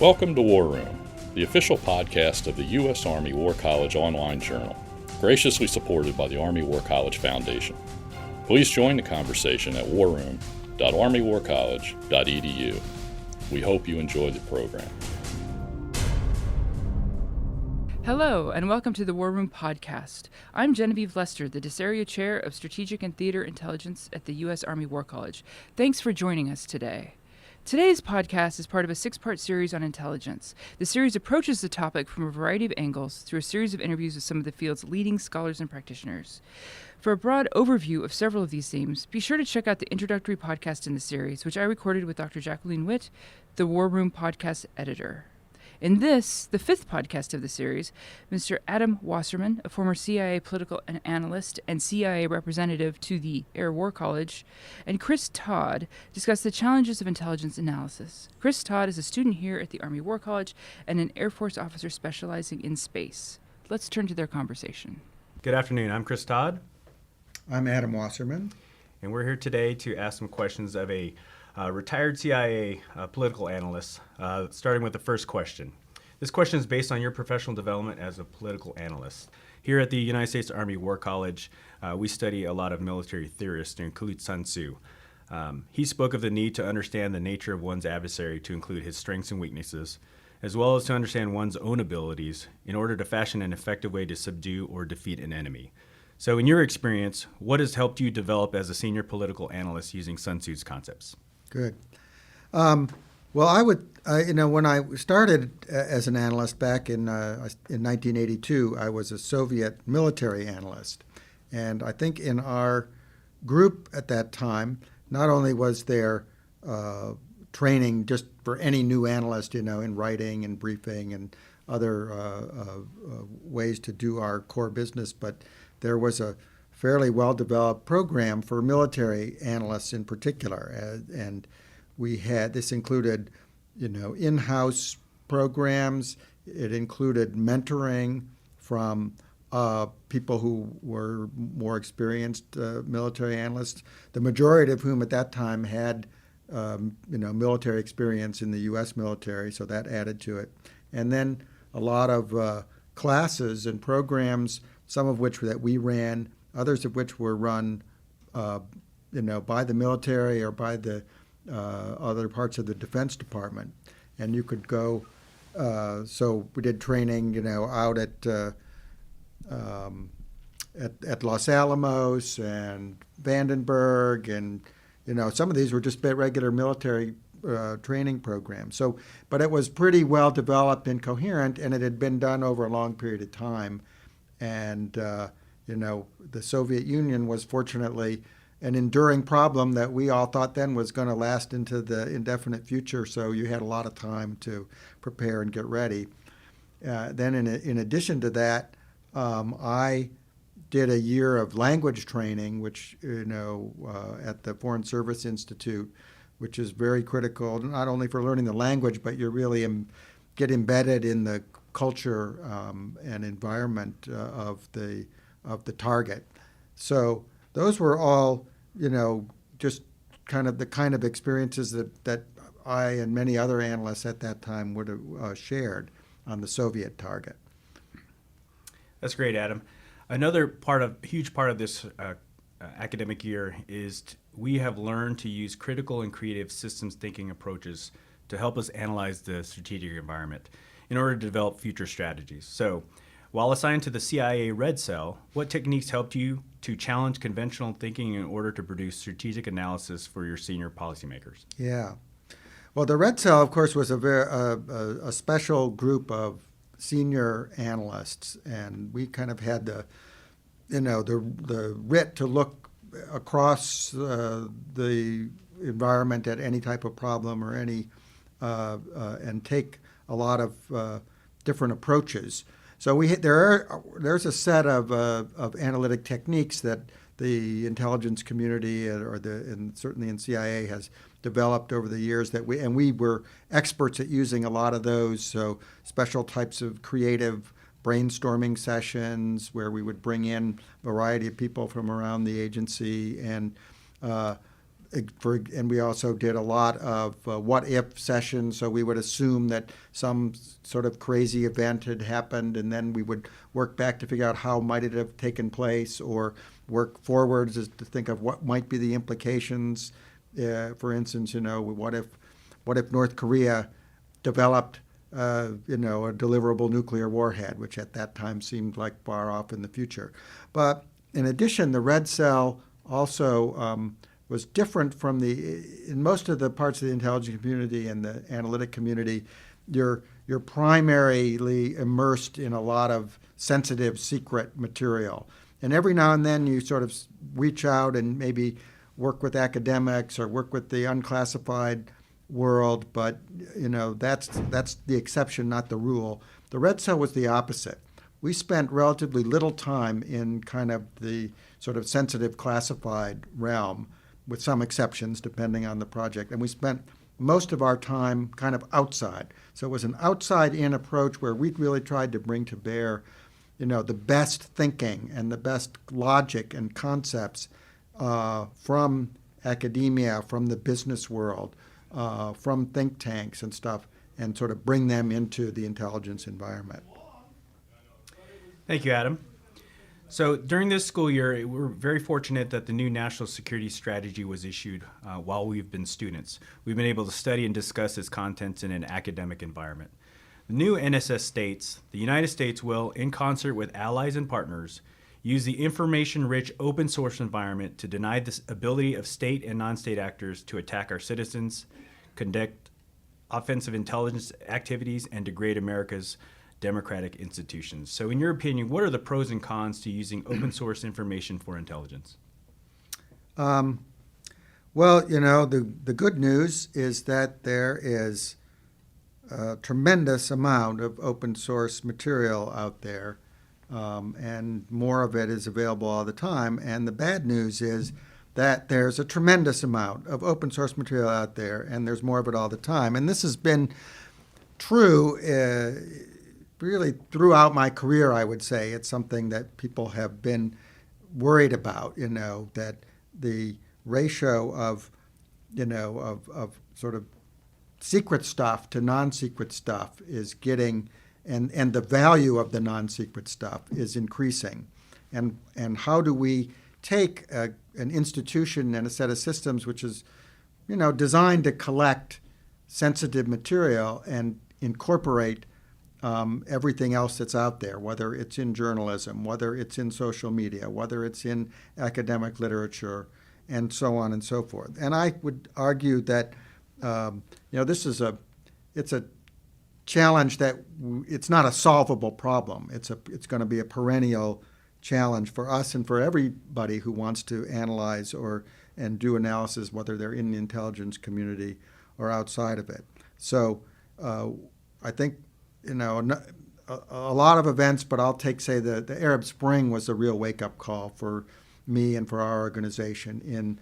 Welcome to War Room, the official podcast of the U.S. Army War College online journal, graciously supported by the Army War College Foundation. Please join the conversation at warroom.armywarcollege.edu. We hope you enjoy the program. Hello, and welcome to the War Room podcast. I'm Genevieve Lester, the Area Chair of Strategic and Theater Intelligence at the U.S. Army War College. Thanks for joining us today. Today's podcast is part of a 6-part series on intelligence. The series approaches the topic from a variety of angles through a series of interviews with some of the field's leading scholars and practitioners. For a broad overview of several of these themes, be sure to check out the introductory podcast in the series, which I recorded with Dr. Jacqueline Witt, the War Room podcast editor. In this, the 5th podcast of the series, Mr. Adam Wasserman, a former CIA political analyst and CIA representative to the Air War College, and Chris Todd discuss the challenges of intelligence analysis. Chris Todd is a student here at the Army War College and an Air Force officer specializing in space. Let's turn to their conversation. Good afternoon. I'm Chris Todd. I'm Adam Wasserman. And we're here today to ask some questions of a retired CIA political analyst, starting with the first question. This question is based on your professional development as a political analyst. Here at the United States Army War College, we study a lot of military theorists to include Sun Tzu. He spoke of the need to understand the nature of one's adversary to include his strengths and weaknesses, as well as to understand one's own abilities in order to fashion an effective way to subdue or defeat an enemy. So in your experience, what has helped you develop as a senior political analyst using Sun Tzu's concepts? Good. Well, when I started as an analyst back in 1982, I was a Soviet military analyst. And I think in our group at that time, not only was there training just for any new analyst, in writing and briefing and other ways to do our core business, but there was a fairly well-developed program for military analysts in particular. And this included, in-house programs. It included mentoring from people who were more experienced military analysts, the majority of whom at that time had, military experience in the U.S. military, so that added to it. And then a lot of classes and programs, some of which that we ran, others of which were run, by the military or by the other parts of the Defense Department. And you could go, so we did training, out at Los Alamos and Vandenberg, and, some of these were just regular military training programs. So, but it was pretty well developed and coherent, and it had been done over a long period of time. And, the Soviet Union was fortunately an enduring problem that we all thought then was going to last into the indefinite future. So you had a lot of time to prepare and get ready. Then in addition to that, I did a year of language training, which, at the Foreign Service Institute, which is very critical, not only for learning the language, but you really get embedded in the culture and environment of the target. So those were all, just kind of experiences that I and many other analysts at that time would have shared on the Soviet target. That's great, Adam. Another huge part of this academic year is we have learned to use critical and creative systems thinking approaches to help us analyze the strategic environment in order to develop future strategies. So, while assigned to the CIA Red Cell, what techniques helped you to challenge conventional thinking in order to produce strategic analysis for your senior policymakers? Yeah. Well, the Red Cell, of course, was a special group of senior analysts, and we kind of had the writ to look across the environment at any type of problem or and take a lot of different approaches. So there's a set of analytic techniques that the intelligence community and certainly in CIA has developed over the years we were experts at using a lot of those. So special types of creative brainstorming sessions where we would bring in a variety of people from around the agency, and and we also did a lot of what-if sessions, so we would assume that some sort of crazy event had happened, and then we would work back to figure out how might it have taken place, or work forwards as to think of what might be the implications. For instance, what if North Korea developed a deliverable nuclear warhead, which at that time seemed like far off in the future. But in addition, the red cell also was different from in most of the parts of the intelligence community and the analytic community, you're primarily immersed in a lot of sensitive, secret material. And every now and then you sort of reach out and maybe work with academics or work with the unclassified world, but that's the exception, not the rule. The red cell was the opposite. We spent relatively little time in kind of the sort of sensitive classified realm, with some exceptions depending on the project, and we spent most of our time kind of outside. So it was an outside-in approach where we really tried to bring to bear, the best thinking and the best logic and concepts from academia, from the business world, from think tanks and stuff, and sort of bring them into the intelligence environment. Thank you, Adam. So during this school year, we're very fortunate that the new national security strategy was issued while we've been students. We've been able to study and discuss its contents in an academic environment. The new NSS states, the United States will, in concert with allies and partners, use the information-rich open source environment to deny the ability of state and non-state actors to attack our citizens, conduct offensive intelligence activities, and degrade America's democratic institutions. So in your opinion, what are the pros and cons to using open source information for intelligence? Well, the good news is that there is a tremendous amount of open source material out there, and more of it is available all the time. And the bad news is that there's a tremendous amount of open source material out there, and there's more of it all the time. And this has been true really throughout my career, I would say. It's something that people have been worried about, that the ratio of sort of secret stuff to non-secret stuff is getting, and the value of the non-secret stuff is increasing. And how do we take an institution and a set of systems which is, designed to collect sensitive material and incorporate everything else that's out there, whether it's in journalism, whether it's in social media, whether it's in academic literature, and so on and so forth. And I would argue that this is it's a challenge that it's not a solvable problem. It's going to be a perennial challenge for us and for everybody who wants to analyze and do analysis, whether they're in the intelligence community or outside of it. So I think a lot of events, but I'll say the Arab Spring was a real wake-up call for me and for our organization in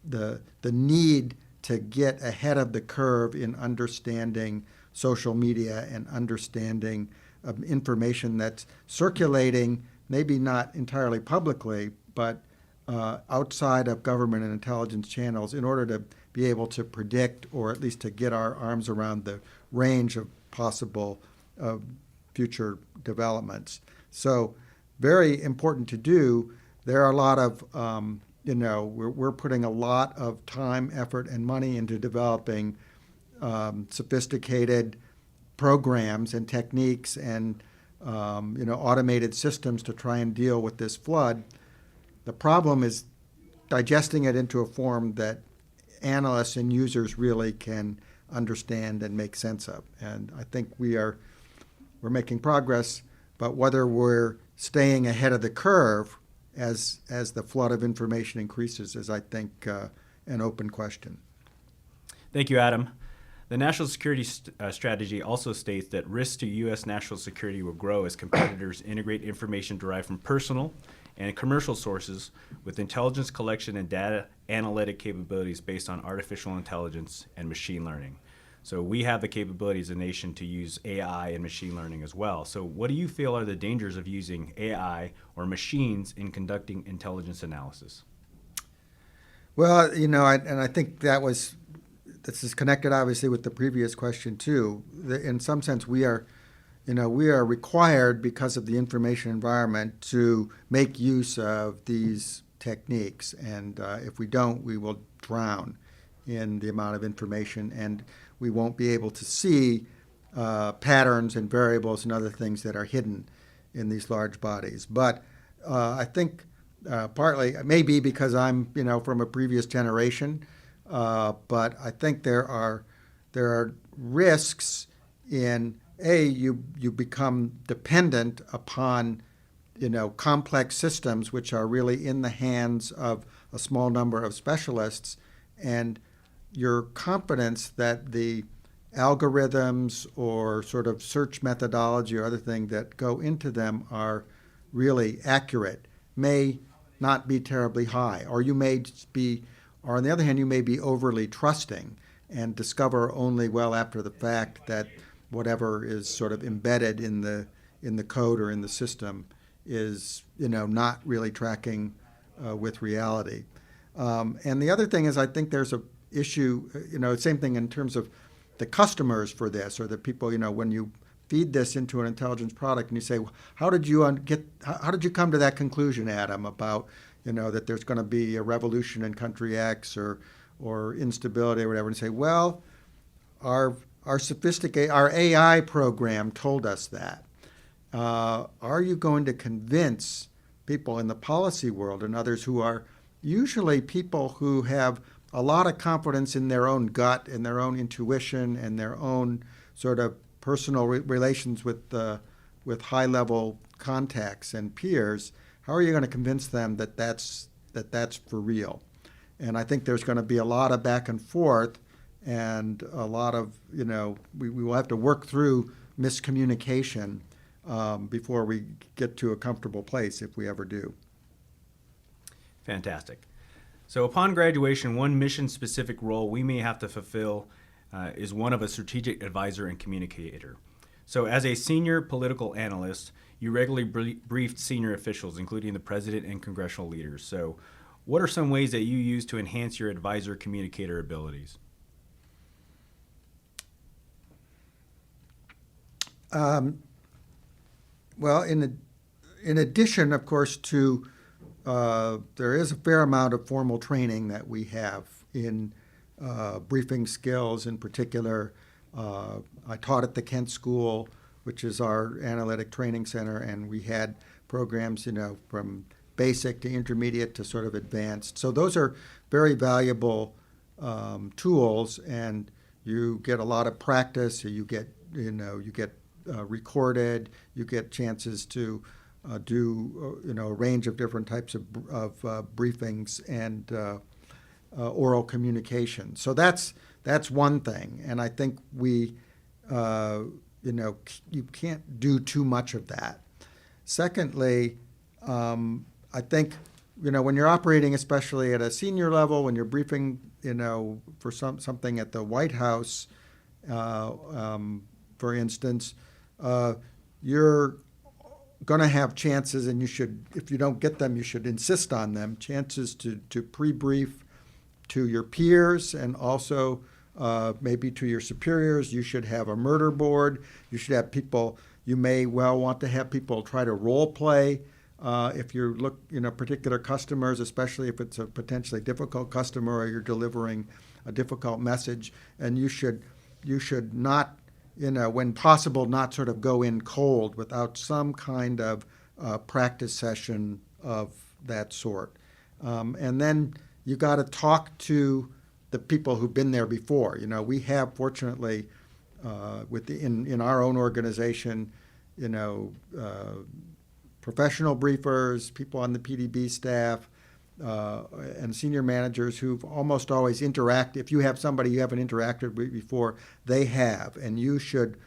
the need to get ahead of the curve in understanding social media and understanding information that's circulating, maybe not entirely publicly, but outside of government and intelligence channels, in order to be able to predict, or at least to get our arms around the range of possible future developments. So very important to do. There are a lot of, we're putting a lot of time, effort, and money into developing sophisticated programs and techniques and, automated systems to try and deal with this flood. The problem is digesting it into a form that analysts and users really can understand and make sense of. And I think we're making progress, but whether we're staying ahead of the curve as the flood of information increases is, I think, an open question. Thank you, Adam. The national security strategy also states that risks to U.S. national security will grow as competitors integrate information derived from personal and commercial sources with intelligence collection and data analytic capabilities based on artificial intelligence and machine learning. So we have the capability as a nation to use AI and machine learning as well. So what do you feel are the dangers of using AI or machines in conducting intelligence analysis? Well, and I think this is connected obviously with the previous question too. In some sense, we are required because of the information environment to make use of these techniques, and if we don't, we will drown in the amount of information, and we won't be able to see patterns and variables and other things that are hidden in these large bodies. But I think partly it may be because I'm from a previous generation, but I think there are risks in you become dependent upon complex systems which are really in the hands of a small number of specialists, and your confidence that the algorithms or sort of search methodology or other thing that go into them are really accurate may not be terribly high, or on the other hand, you may be overly trusting and discover only well after the fact that whatever is sort of embedded in the code or in the system is not really tracking with reality. And the other thing is, I think there's a issue, same thing in terms of the customers for this, or the people, when you feed this into an intelligence product and you say, how did you come to that conclusion, Adam, about that there's going to be a revolution in country X or instability or whatever, and say, well, our AI program told us that. Are you going to convince people in the policy world and others who are usually people who have a lot of confidence in their own gut and their own intuition and their own sort of personal relations with high-level contacts and peers? How are you going to convince them that that's for real? And I think there's going to be a lot of back and forth, and a lot of we will have to work through miscommunication before we get to a comfortable place, if we ever do. Fantastic. So upon graduation, one mission-specific role we may have to fulfill is one of a strategic advisor and communicator. So as a senior political analyst, you regularly briefed senior officials, including the president and congressional leaders. So what are some ways that you use to enhance your advisor communicator abilities? Well, in addition, of course, to there is a fair amount of formal training that we have in briefing skills. In particular, I taught at the Kent School, which is our analytic training center, and we had programs, from basic to intermediate to sort of advanced. So those are very valuable tools, and you get a lot of practice. So you get recorded. You get chances to do a range of different types of briefings and oral communication. So that's one thing, and I think we you can't do too much of that. Secondly, I think when you're operating, especially at a senior level, when you're briefing for something at the White House, for instance, you're going to have chances, and you should, if you don't get them, you should insist on them, chances to pre-brief to your peers and also maybe to your superiors. You should have a murder board. You should have people, you may well want to have people try to role play if you look, particular customers, especially if it's a potentially difficult customer or you're delivering a difficult message. And you should not, when possible, not sort of go in cold without some kind of practice session of that sort. And then you got to talk to the people who've been there before. We have, fortunately, in our own organization, professional briefers, people on the PDB staff, and senior managers who've almost always interacted. If you have somebody you haven't interacted with before, they have, and you should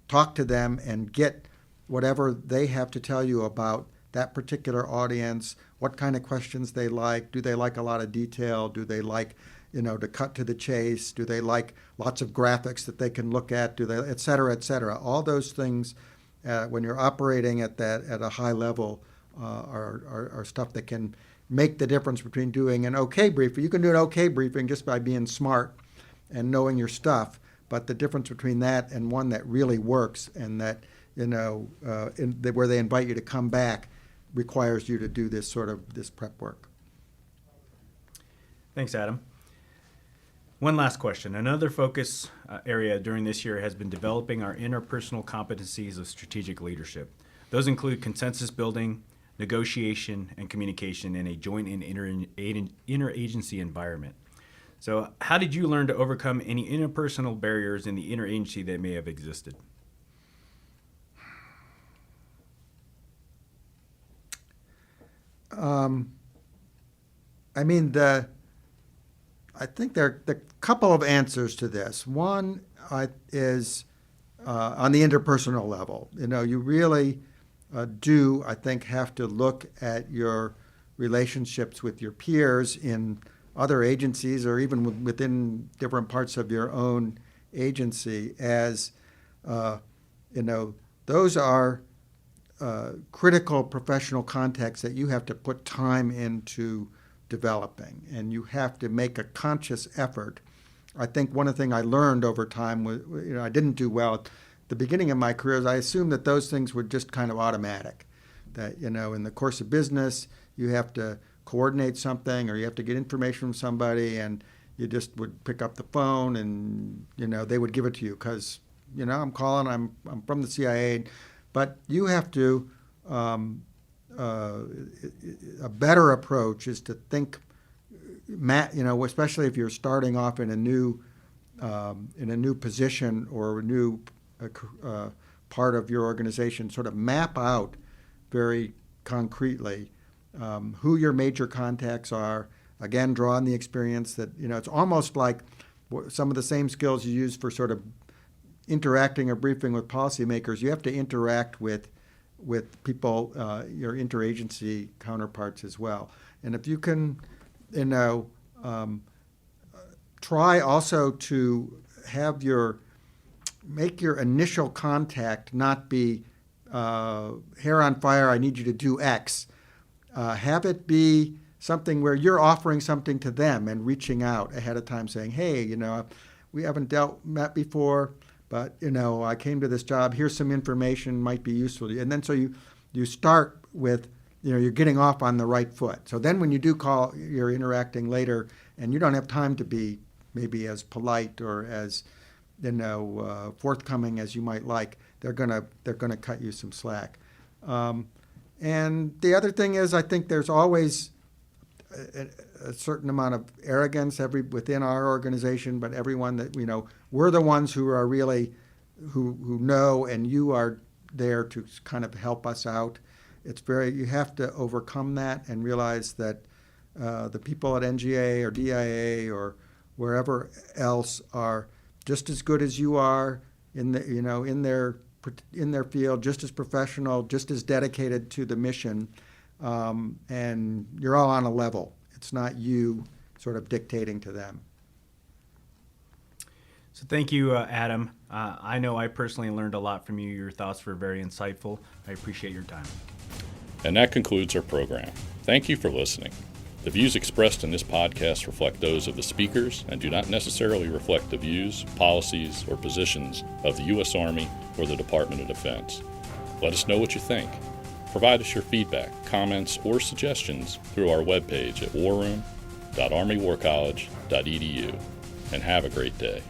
talk to them and get whatever they have to tell you about that particular audience, what kind of questions they like. Do they like a lot of detail? Do they like, to cut to the chase? Do they like lots of graphics that they can look at? Do they, et cetera, et cetera? All those things, when you're operating at a high level, are stuff that can make the difference between doing an okay briefing. You can do an okay briefing just by being smart and knowing your stuff, but the difference between that and one that really works and that, where they invite you to come back requires you to do this prep work. Thanks, Adam. One last question. Another focus area during this year has been developing our interpersonal competencies of strategic leadership. Those include consensus building, negotiation, and communication in a joint and interagency environment. So how did you learn to overcome any interpersonal barriers in the interagency that may have existed? I think there are a couple of answers to this. One is on the interpersonal level. You really do, I think, have to look at your relationships with your peers in other agencies or even within different parts of your own agency as, those are critical professional contexts that you have to put time into developing, and you have to make a conscious effort. I think one of the things I learned over time was, I didn't do well at the beginning of my career. I assumed that those things were just kind of automatic, that, in the course of business, you have to coordinate something or you have to get information from somebody, and you just would pick up the phone and, they would give it to you because, I'm calling, I'm from the CIA. But you have to, a better approach is to think, especially if you're starting off in a new position or a new part of your organization, sort of map out very concretely who your major contacts are. Again, draw on the experience that, it's almost like some of the same skills you use for sort of interacting or briefing with policymakers. You have to interact with people, your interagency counterparts as well. And if you can, try also to make your initial contact not be hair on fire, I need you to do X. Have it be something where you're offering something to them and reaching out ahead of time saying, hey, we haven't met before, but, I came to this job, here's some information, might be useful to you. And then so you start with, you're getting off on the right foot. So then when you do call, you're interacting later, and you don't have time to be maybe as polite or as, forthcoming as you might like, they're gonna cut you some slack. And the other thing is, I think there's always a certain amount of arrogance within our organization, but everyone that we're the ones who are really who know, and you are there to kind of help us out. You have to overcome that and realize that the people at NGA or DIA or wherever else are just as good as you are in their field, just as professional, just as dedicated to the mission. And you're all on a level. It's not you sort of dictating to them. So thank you, Adam. I know I personally learned a lot from you. Your thoughts were very insightful. I appreciate your time. And that concludes our program. Thank you for listening. The views expressed in this podcast reflect those of the speakers and do not necessarily reflect the views, policies, or positions of the U.S. Army or the Department of Defense. Let us know what you think. Provide us your feedback, comments, or suggestions through our webpage at warroom.armywarcollege.edu, and have a great day.